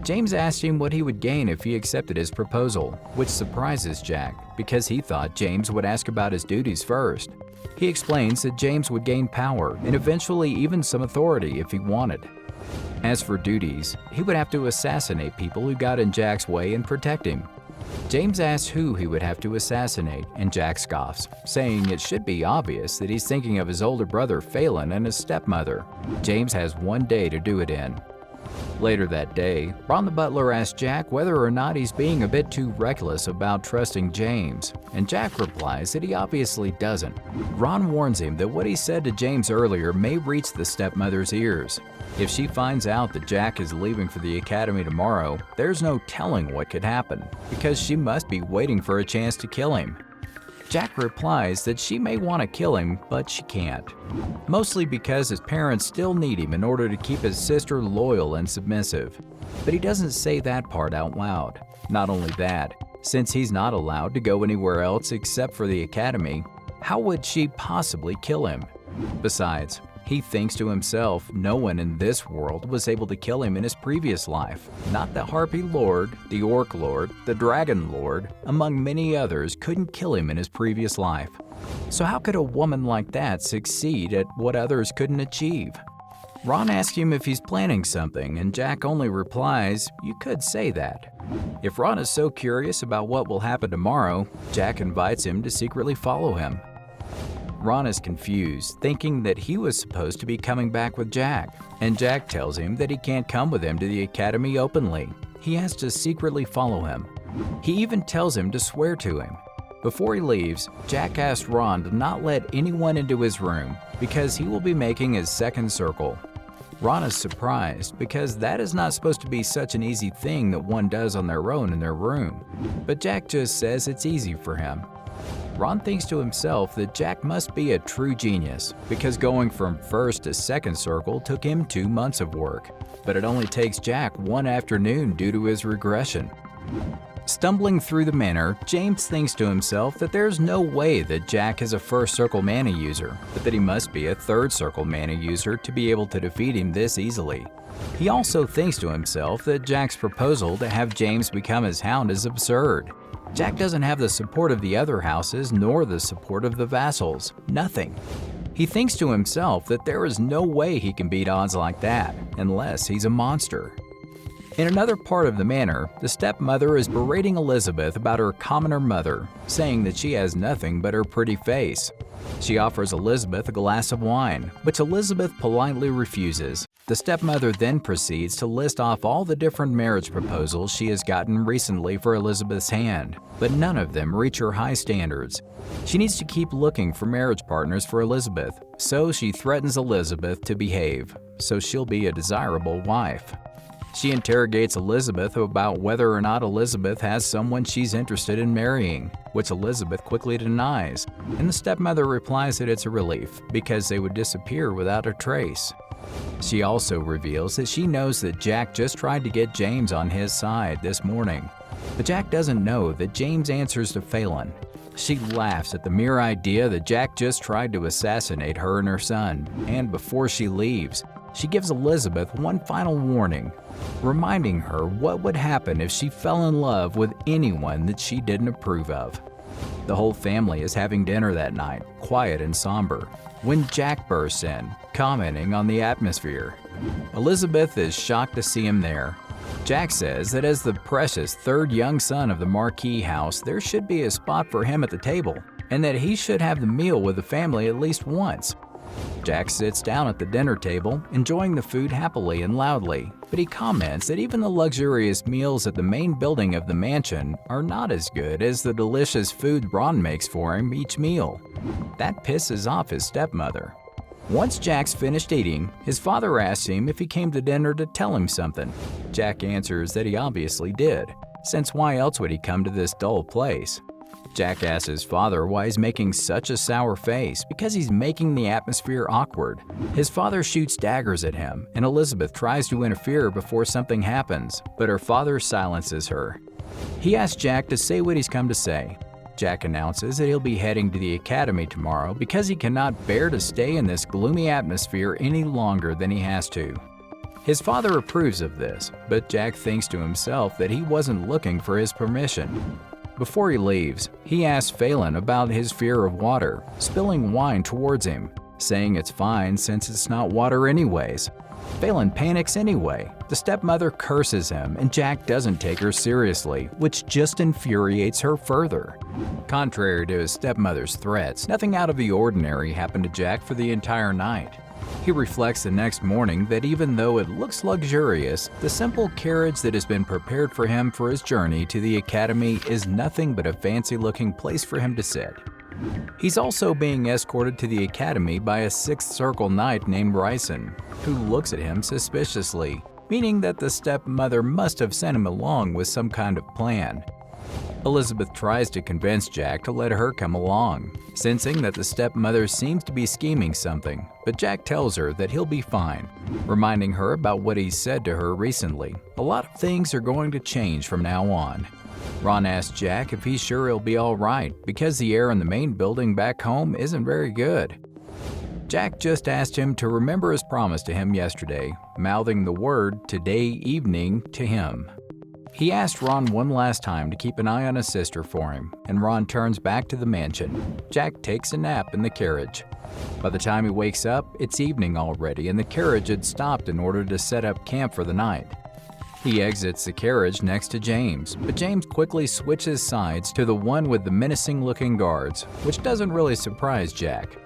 James asked him what he would gain if he accepted his proposal, which surprises Jack because he thought James would ask about his duties first. He explains that James would gain power and eventually even some authority if he wanted. As for duties, he would have to assassinate people who got in Jack's way and protect him. James asks who he would have to assassinate, and Jack scoffs, saying it should be obvious that he's thinking of his older brother Phelan and his stepmother. James has one day to do it in. Later that day, Ron the butler asks Jack whether or not he's being a bit too reckless about trusting James, and Jack replies that he obviously doesn't. Ron warns him that what he said to James earlier may reach the stepmother's ears. If she finds out that Jack is leaving for the academy tomorrow, there's no telling what could happen, because she must be waiting for a chance to kill him. Jack replies that she may want to kill him, but she can't. Mostly because his parents still need him in order to keep his sister loyal and submissive. But he doesn't say that part out loud. Not only that, since he's not allowed to go anywhere else except for the academy, how would she possibly kill him? Besides, he thinks to himself no one in this world was able to kill him in his previous life. Not the Harpy Lord, the Orc Lord, the Dragon Lord, among many others couldn't kill him in his previous life. So how could a woman like that succeed at what others couldn't achieve? Ron asks him if he's planning something, and Jack only replies, "You could say that." If Ron is so curious about what will happen tomorrow, Jack invites him to secretly follow him. Ron is confused, thinking that he was supposed to be coming back with Jack, and Jack tells him that he can't come with him to the academy openly. He has to secretly follow him. He even tells him to swear to him. Before he leaves, Jack asks Ron to not let anyone into his room because he will be making his 2nd circle. Ron is surprised because that is not supposed to be such an easy thing that one does on their own in their room, but Jack just says it's easy for him. Ron thinks to himself that Jack must be a true genius because going from 1st to 2nd circle took him 2 months of work, but it only takes Jack one afternoon due to his regression. Stumbling through the manor, James thinks to himself that there's no way that Jack is a first circle mana user, but that he must be a third circle mana user to be able to defeat him this easily. He also thinks to himself that Jack's proposal to have James become his hound is absurd. Jack doesn't have the support of the other houses nor the support of the vassals. Nothing. He thinks to himself that there is no way he can beat odds like that, unless he's a monster. In another part of the manor, the stepmother is berating Elizabeth about her commoner mother, saying that she has nothing but her pretty face. She offers Elizabeth a glass of wine, which Elizabeth politely refuses. The stepmother then proceeds to list off all the different marriage proposals she has gotten recently for Elizabeth's hand, but none of them reach her high standards. She needs to keep looking for marriage partners for Elizabeth, so she threatens Elizabeth to behave, so she'll be a desirable wife. She interrogates Elizabeth about whether or not Elizabeth has someone she's interested in marrying, which Elizabeth quickly denies, and the stepmother replies that it's a relief because they would disappear without a trace. She also reveals that she knows that Jack just tried to get James on his side this morning, but Jack doesn't know that James answers to Phelan. She laughs at the mere idea that Jack just tried to assassinate her and her son, and before she leaves, she gives Elizabeth one final warning, reminding her what would happen if she fell in love with anyone that she didn't approve of. The whole family is having dinner that night, quiet and somber, when Jack bursts in, commenting on the atmosphere. Elizabeth is shocked to see him there. Jack says that as the precious third young son of the Marquis house, there should be a spot for him at the table, and that he should have the meal with the family at least once. Jack sits down at the dinner table, enjoying the food happily and loudly, but he comments that even the luxurious meals at the main building of the mansion are not as good as the delicious food Ron makes for him each meal. That pisses off his stepmother. Once Jack's finished eating, his father asks him if he came to dinner to tell him something. Jack answers that he obviously did, since why else would he come to this dull place? Jack asks his father why he's making such a sour face, because he's making the atmosphere awkward. His father shoots daggers at him, and Elizabeth tries to interfere before something happens, but her father silences her. He asks Jack to say what he's come to say. Jack announces that he'll be heading to the academy tomorrow because he cannot bear to stay in this gloomy atmosphere any longer than he has to. His father approves of this, but Jack thinks to himself that he wasn't looking for his permission. Before he leaves, he asks Phelan about his fear of water, spilling wine towards him, saying it's fine since it's not water anyways. Phelan panics anyway. The stepmother curses him, and Jack doesn't take her seriously, which just infuriates her further. Contrary to his stepmother's threats, nothing out of the ordinary happened to Jack for the entire night. He reflects the next morning that even though it looks luxurious, the simple carriage that has been prepared for him for his journey to the academy is nothing but a fancy-looking place for him to sit. He's also being escorted to the academy by a sixth circle knight named Ryson, who looks at him suspiciously, meaning that the stepmother must have sent him along with some kind of plan. Elizabeth tries to convince Jack to let her come along, sensing that the stepmother seems to be scheming something, but Jack tells her that he'll be fine, reminding her about what he said to her recently. A lot of things are going to change from now on. Ron asks Jack if he's sure he'll be alright because the air in the main building back home isn't very good. Jack just asked him to remember his promise to him yesterday, mouthing the word "today evening" to him. He asked Ron one last time to keep an eye on his sister for him, and Ron turns back to the mansion. Jack takes a nap in the carriage. By the time he wakes up, it's evening already, and the carriage had stopped in order to set up camp for the night. He exits the carriage next to James, but James quickly switches sides to the one with the menacing-looking guards, which doesn't really surprise Jack.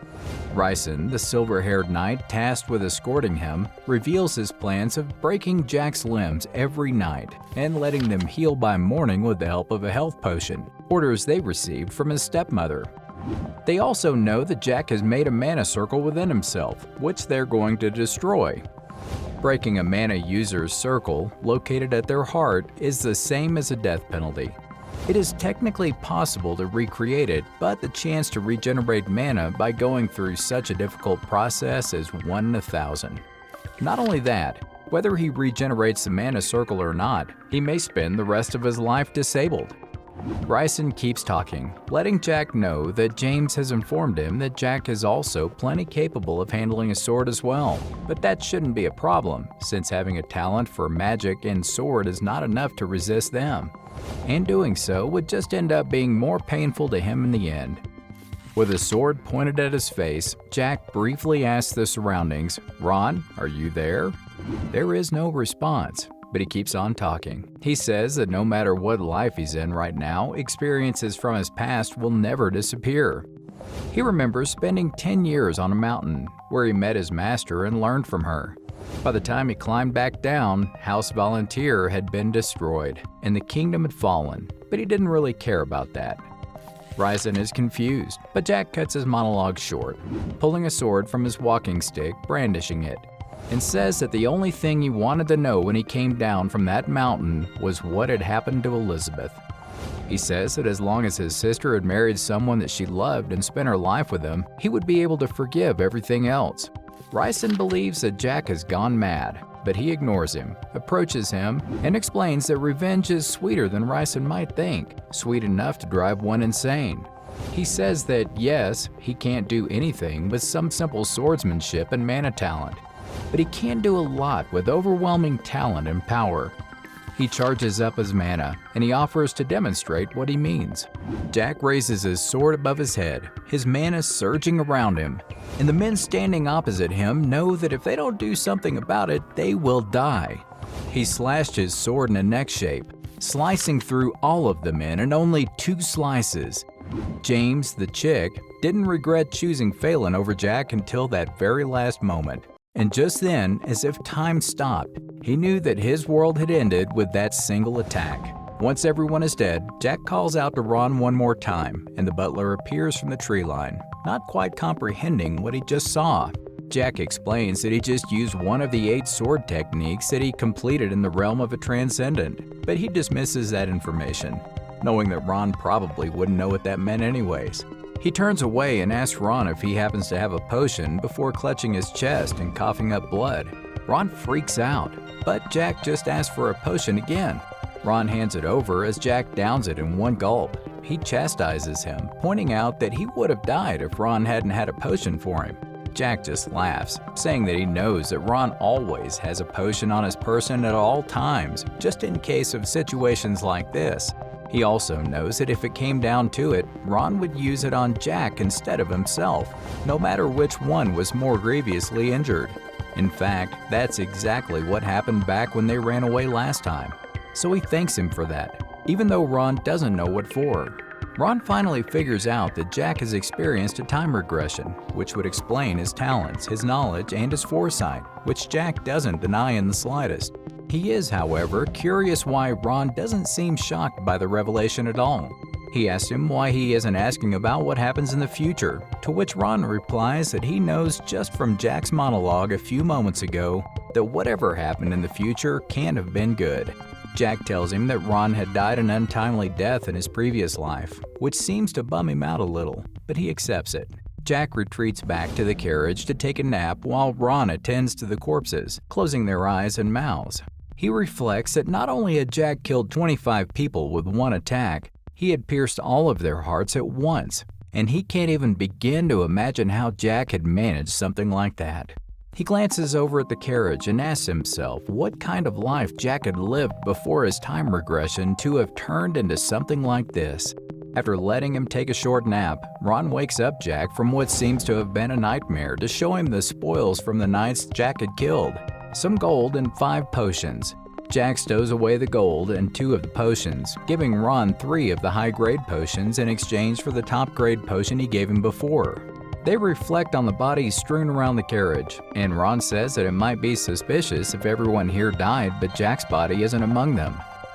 Ryson, the silver-haired knight tasked with escorting him, reveals his plans of breaking Jack's limbs every night and letting them heal by morning with the help of a health potion, orders they received from his stepmother. They also know that Jack has made a mana circle within himself, which they're going to destroy. Breaking a mana user's circle, located at their heart, is the same as a death penalty. It is technically possible to recreate it, but the chance to regenerate mana by going through such a difficult process is 1 in 1,000. Not only that, Whether he regenerates the mana circle or not, he may spend the rest of his life disabled. Bryson keeps talking, letting Jack know that James has informed him that Jack is also plenty capable of handling a sword as well, but that shouldn't be a problem, since having a talent for magic and sword is not enough to resist them, and doing so would just end up being more painful to him in the end. With a sword pointed at his face, Jack briefly asks the surroundings, "Ron, are you there?" There is no response, but he keeps on talking. He says that no matter what life he's in right now, experiences from his past will never disappear. He remembers spending 10 years on a mountain, where he met his master and learned from her. By the time he climbed back down, House Volunteer had been destroyed, and the kingdom had fallen, but he didn't really care about that. Bryson is confused, but Jack cuts his monologue short, pulling a sword from his walking stick, brandishing it, and says that the only thing he wanted to know when he came down from that mountain was what had happened to Elizabeth. He says that as long as his sister had married someone that she loved and spent her life with him, he would be able to forgive everything else. Bryson believes that Jack has gone mad, but he ignores him, approaches him, and explains that revenge is sweeter than Bryson might think, sweet enough to drive one insane. He says that yes, he can't do anything with some simple swordsmanship and mana talent, but he can do a lot with overwhelming talent and power. He charges up his mana, and he offers to demonstrate what he means. Jack raises his sword above his head, his mana surging around him, and the men standing opposite him know that if they don't do something about it, they will die. He slashed his sword in a neck shape, slicing through all of the men in only 2 slices. James, the chick, didn't regret choosing Phelan over Jack until that very last moment. And just then, as if time stopped, he knew that his world had ended with that single attack. Once everyone is dead, Jack calls out to Ron one more time, and the butler appears from the tree line, not quite comprehending what he just saw. Jack explains that he just used one of the 8 sword techniques that he completed in the realm of a transcendent, but he dismisses that information, knowing that Ron probably wouldn't know what that meant anyways. He turns away and asks Ron if he happens to have a potion before clutching his chest and coughing up blood. Ron freaks out, but Jack just asks for a potion again. Ron hands it over as Jack downs it in one gulp. He chastises him, pointing out that he would have died if Ron hadn't had a potion for him. Jack just laughs, saying that he knows that Ron always has a potion on his person at all times, just in case of situations like this. He also knows that if it came down to it, Ron would use it on Jack instead of himself, no matter which one was more grievously injured. In fact, that's exactly what happened back when they ran away last time. So he thanks him for that, even though Ron doesn't know what for. Ron finally figures out that Jack has experienced a time regression, which would explain his talents, his knowledge, and his foresight, which Jack doesn't deny in the slightest. He is, however, curious why Ron doesn't seem shocked by the revelation at all. He asks him why he isn't asking about what happens in the future, to which Ron replies that he knows just from Jack's monologue a few moments ago that whatever happened in the future can't have been good. Jack tells him that Ron had died an untimely death in his previous life, which seems to bum him out a little, but he accepts it. Jack retreats back to the carriage to take a nap while Ron attends to the corpses, closing their eyes and mouths. He reflects that not only had Jack killed 25 people with one attack, he had pierced all of their hearts at once, and he can't even begin to imagine how Jack had managed something like that. He glances over at the carriage and asks himself what kind of life Jack had lived before his time regression to have turned into something like this. After letting him take a short nap, Ron wakes up Jack from what seems to have been a nightmare to show him the spoils from the knights Jack had killed. Some gold and 5 potions. Jack stows away the gold and 2 of the potions, giving Ron 3 of the high-grade potions in exchange for the top-grade potion he gave him before. They reflect on the bodies strewn around the carriage, and Ron says that it might be suspicious if everyone here died but Jack's body isn't among them.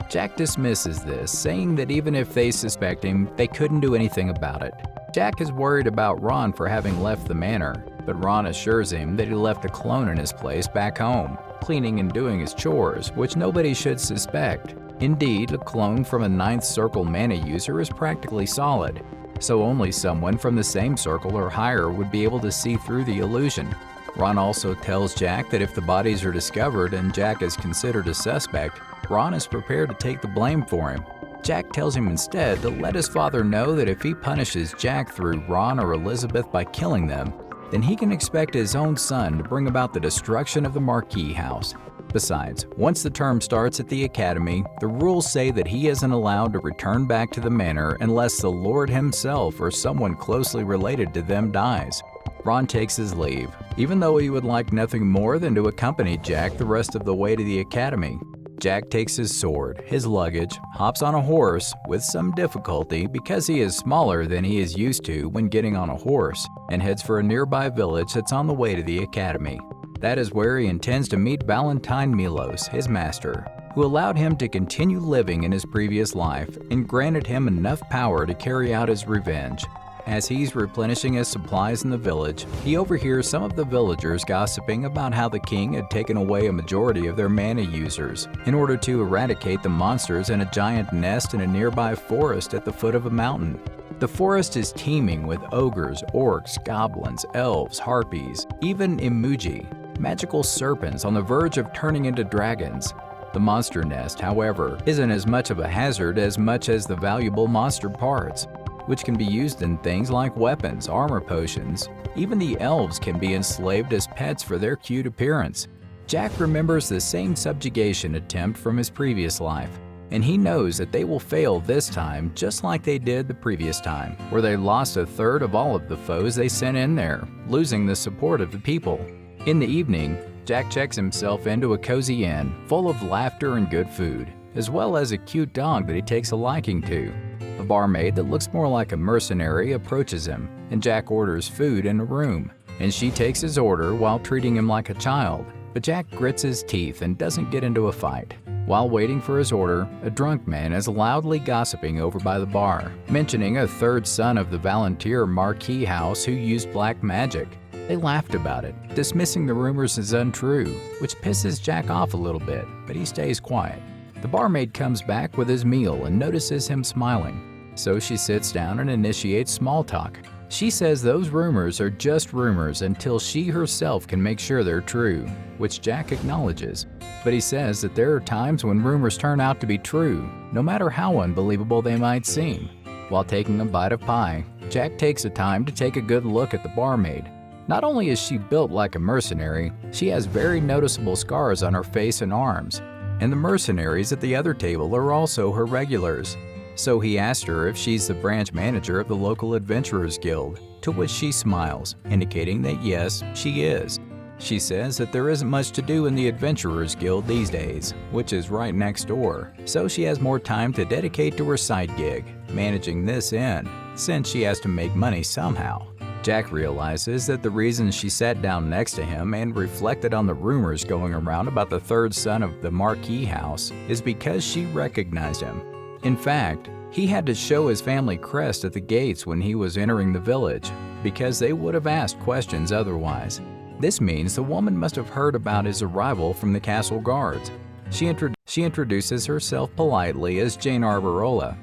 Jack dismisses this, saying that even if they suspect him, they couldn't do anything about it. Jack is worried about Ron for having left the manor, but Ron assures him that he left a clone in his place back home, cleaning and doing his chores, which nobody should suspect. Indeed, a clone from a 9th Circle mana user is practically solid, so only someone from the same circle or higher would be able to see through the illusion. Ron also tells Jack that if the bodies are discovered and Jack is considered a suspect, Ron is prepared to take the blame for him. Jack tells him instead to let his father know that if he punishes Jack through Ron or Elizabeth by killing them, then he can expect his own son to bring about the destruction of the Marquis house. Besides, once the term starts at the academy, the rules say that he isn't allowed to return back to the manor unless the Lord himself or someone closely related to them dies. Ron takes his leave, even though he would like nothing more than to accompany Jack the rest of the way to the academy. Jack takes his sword, his luggage, hops on a horse with some difficulty because he is smaller than he is used to when getting on a horse, and heads for a nearby village that's on the way to the academy. That is where he intends to meet Valentine Milos, his master, who allowed him to continue living in his previous life and granted him enough power to carry out his revenge. As he's replenishing his supplies in the village, he overhears some of the villagers gossiping about how the king had taken away a majority of their mana users in order to eradicate the monsters in a giant nest in a nearby forest at the foot of a mountain. The forest is teeming with ogres, orcs, goblins, elves, harpies, even emoji, magical serpents on the verge of turning into dragons. The monster nest, however, isn't as much of a hazard as much as the valuable monster parts, which can be used in things like weapons, armor potions. Even the elves can be enslaved as pets for their cute appearance. Jack remembers the same subjugation attempt from his previous life, and he knows that they will fail this time just like they did the previous time, where they lost a third of all of the foes they sent in there, losing the support of the people. In the evening, Jack checks himself into a cozy inn full of laughter and good food, as well as a cute dog that he takes a liking to. A barmaid that looks more like a mercenary approaches him, and Jack orders food in a room, and she takes his order while treating him like a child. But Jack grits his teeth and doesn't get into a fight. While waiting for his order, a drunk man is loudly gossiping over by the bar, mentioning a third son of the Volunteer Marquis house who used black magic. They laughed about it, dismissing the rumors as untrue, which pisses Jack off a little bit, but he stays quiet. The barmaid comes back with his meal and notices him smiling, so she sits down and initiates small talk. She says those rumors are just rumors until she herself can make sure they're true, which Jack acknowledges. But he says that there are times when rumors turn out to be true, no matter how unbelievable they might seem. While taking a bite of pie, Jack takes the time to take a good look at the barmaid. Not only is she built like a mercenary, she has very noticeable scars on her face and arms. And the mercenaries at the other table are also her regulars. So he asked her if she's the branch manager of the local Adventurers Guild, to which she smiles, indicating that yes, she is. She says that there isn't much to do in the Adventurers Guild these days, which is right next door, so she has more time to dedicate to her side gig, managing this inn, since she has to make money somehow. Jack realizes that the reason she sat down next to him and reflected on the rumors going around about the third son of the Marquis house is because she recognized him. In fact, he had to show his family crest at the gates when he was entering the village, because they would have asked questions otherwise. This means the woman must have heard about his arrival from the castle guards. She introduces herself politely as Jane Arboreola,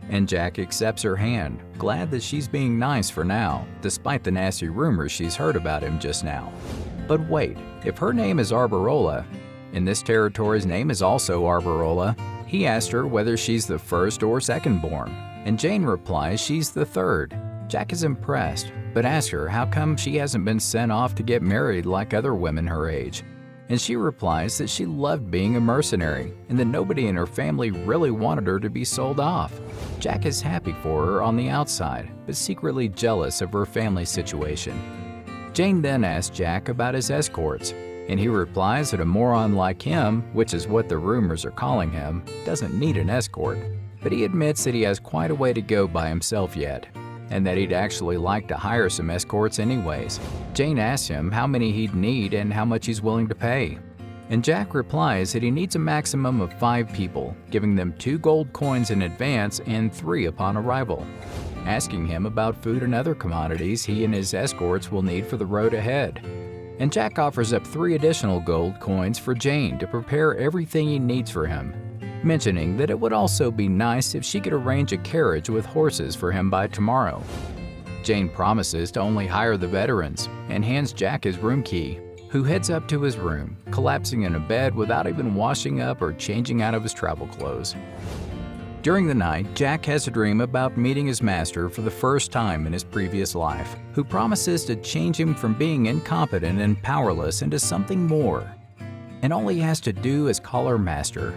and Jack accepts her hand, glad that she's being nice for now, despite the nasty rumors she's heard about him just now. But wait, if her name is Arboreola, and this territory's name is also Arboreola, he asked her whether she's the first or second born, and Jane replies she's the third. Jack is impressed, but asks her how come she hasn't been sent off to get married like other women her age. And she replies that she loved being a mercenary and that nobody in her family really wanted her to be sold off. Jack is happy for her on the outside, but secretly jealous of her family situation. Jane then asks Jack about his escorts, and he replies that a moron like him, which is what the rumors are calling him, doesn't need an escort. But he admits that he has quite a way to go by himself yet, and that he'd actually like to hire some escorts anyways. Jane asks him how many he'd need and how much he's willing to pay. And Jack replies that he needs a maximum of 5 people, giving them 2 gold coins in advance and 3 upon arrival, asking him about food and other commodities he and his escorts will need for the road ahead. And Jack offers up 3 additional gold coins for Jane to prepare everything he needs for him, mentioning that it would also be nice if she could arrange a carriage with horses for him by tomorrow. Jane promises to only hire the veterans and hands Jack his room key, who heads up to his room, collapsing in a bed without even washing up or changing out of his travel clothes. During the night, Jack has a dream about meeting his master for the first time in his previous life, who promises to change him from being incompetent and powerless into something more. And all he has to do is call her master.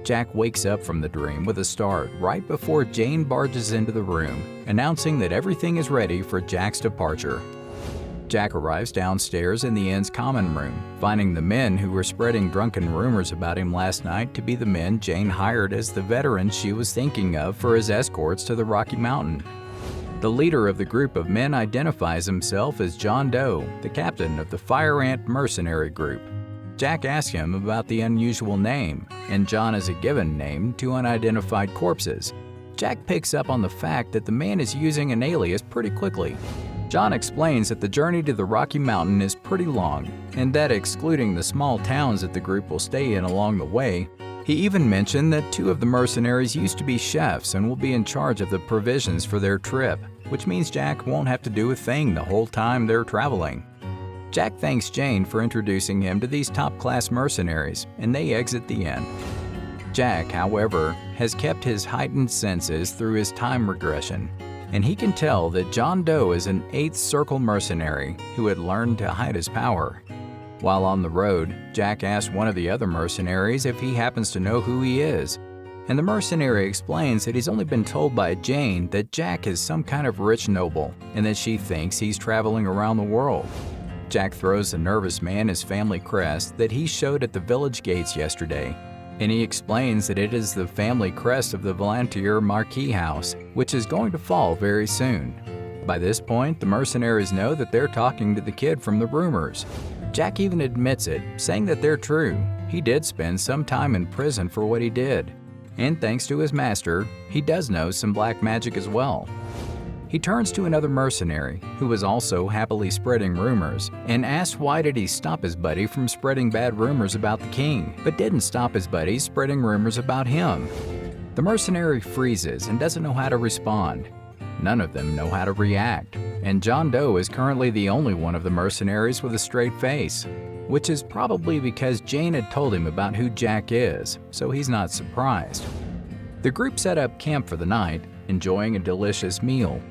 Jack wakes up from the dream with a start right before Jane barges into the room, announcing that everything is ready for Jack's departure. Jack arrives downstairs in the inn's common room, finding the men who were spreading drunken rumors about him last night to be the men Jane hired as the veterans she was thinking of for his escorts to the Rocky Mountain. The leader of the group of men identifies himself as John Doe, the captain of the Fire Ant mercenary group. Jack asks him about the unusual name, and John is a given name to unidentified corpses. Jack picks up on the fact that the man is using an alias pretty quickly. John explains that the journey to the Rocky Mountain is pretty long, and that excluding the small towns that the group will stay in along the way, he even mentioned that 2 of the mercenaries used to be chefs and will be in charge of the provisions for their trip, which means Jack won't have to do a thing the whole time they're traveling. Jack thanks Jane for introducing him to these top-class mercenaries, and they exit the inn. Jack, however, has kept his heightened senses through his time regression, and he can tell that John Doe is an 8th Circle mercenary who had learned to hide his power. While on the road, Jack asks one of the other mercenaries if he happens to know who he is, and the mercenary explains that he's only been told by Jane that Jack is some kind of rich noble and that she thinks he's traveling around the world. Jack throws the nervous man his family crest that he showed at the village gates yesterday, and he explains that it is the family crest of the volunteer Marquis house, which is going to fall very soon. By this point, the mercenaries know that they're talking to the kid from the rumors. Jack even admits it, saying that they're true. He did spend some time in prison for what he did. And thanks to his master, he does know some black magic as well. He turns to another mercenary, who was also happily spreading rumors, and asks why did he stop his buddy from spreading bad rumors about the king, but didn't stop his buddy spreading rumors about him. The mercenary freezes and doesn't know how to respond. None of them know how to react, and John Doe is currently the only one of the mercenaries with a straight face, which is probably because Jane had told him about who Jack is, so he's not surprised. The group set up camp for the night, enjoying a delicious meal.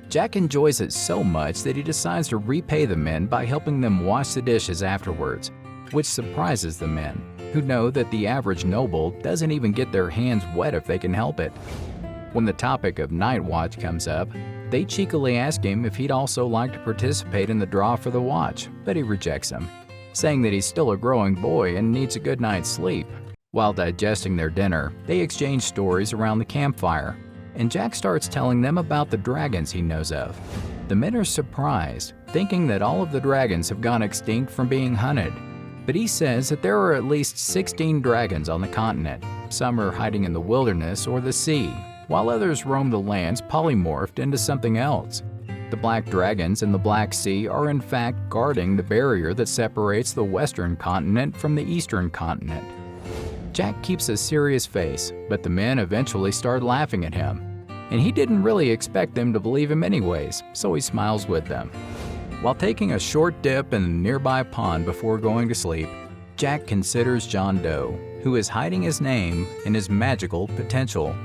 Jack enjoys it so much that he decides to repay the men by helping them wash the dishes afterwards, which surprises the men, who know that the average noble doesn't even get their hands wet if they can help it. When the topic of night watch comes up, they cheekily ask him if he'd also like to participate in the draw for the watch, but he rejects them, saying that he's still a growing boy and needs a good night's sleep. While digesting their dinner, they exchange stories around the campfire, and Jack starts telling them about the dragons he knows of. The men are surprised, thinking that all of the dragons have gone extinct from being hunted. But he says that there are at least 16 dragons on the continent. Some are hiding in the wilderness or the sea, while others roam the lands polymorphed into something else. The black dragons in the Black Sea are in fact guarding the barrier that separates the western continent from the eastern continent. Jack keeps a serious face, but the men eventually start laughing at him. And he didn't really expect them to believe him anyways, so he smiles with them. While taking a short dip in a nearby pond before going to sleep, Jack considers John Doe, who is hiding his name and his magical potential.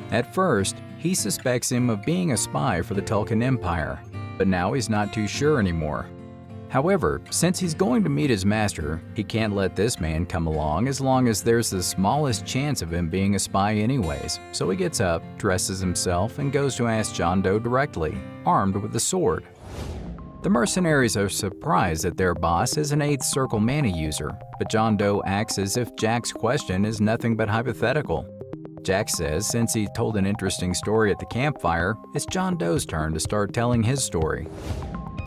At first, he suspects him of being a spy for the Tulkan Empire, but now he's not too sure anymore. However, since he's going to meet his master, he can't let this man come along as long as there's the smallest chance of him being a spy anyways. So he gets up, dresses himself, and goes to ask John Doe directly, armed with a sword. The mercenaries are surprised that their boss is an 8th Circle mana user, but John Doe acts as if Jack's question is nothing but hypothetical. Jack says since he told an interesting story at the campfire, it's John Doe's turn to start telling his story.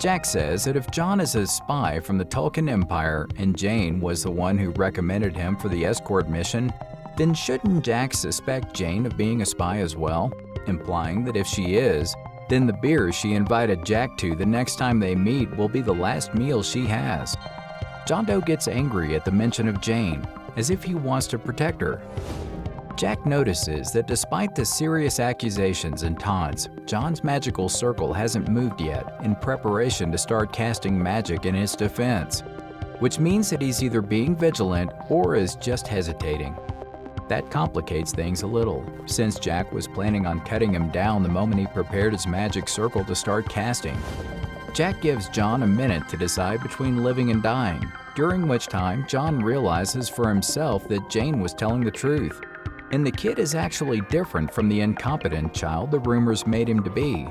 Jack says that if John is a spy from the Tulkan Empire and Jane was the one who recommended him for the escort mission, then shouldn't Jack suspect Jane of being a spy as well? Implying that if she is, then the beer she invited Jack to the next time they meet will be the last meal she has. John Doe gets angry at the mention of Jane, as if he wants to protect her. Jack notices that despite the serious accusations and taunts, John's magical circle hasn't moved yet in preparation to start casting magic in his defense. which means that he's either being vigilant or is just hesitating. That complicates things a little, since Jack was planning on cutting him down the moment he prepared his magic circle to start casting. Jack gives John a minute to decide between living and dying, during which time John realizes for himself that Jane was telling the truth, and the kid is actually different from the incompetent child the rumors made him to be.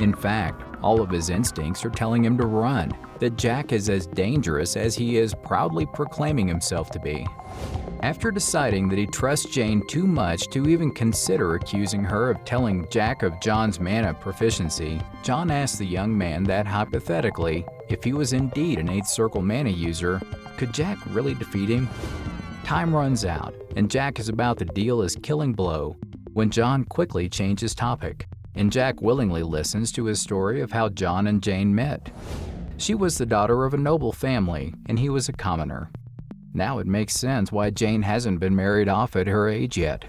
In fact, all of his instincts are telling him to run, that Jack is as dangerous as he is proudly proclaiming himself to be. After deciding that he trusts Jane too much to even consider accusing her of telling Jack of John's mana proficiency, John asks the young man that hypothetically, if he was indeed an 8th Circle mana user, could Jack really defeat him? Time runs out, and Jack is about to deal his killing blow, when John quickly changes topic, and Jack willingly listens to his story of how John and Jane met. She was the daughter of a noble family, and he was a commoner. Now it makes sense why Jane hasn't been married off at her age yet.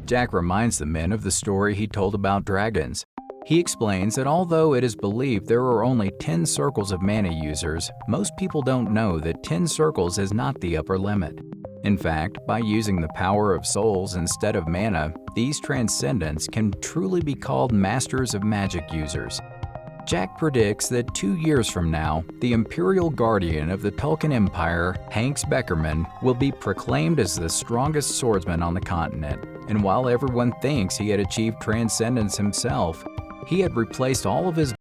Jack reminds the men of the story he told about dragons. He explains that although it is believed there are only 10 circles of mana users, most people don't know that 10 circles is not the upper limit. In fact, by using the power of souls instead of mana, these transcendents can truly be called masters of magic users. Jack predicts that 2 years from now, the Imperial Guardian of the Tulkan Empire, Hanks Beckerman, will be proclaimed as the strongest swordsman on the continent, and while everyone thinks he had achieved transcendence himself, he had replaced all of his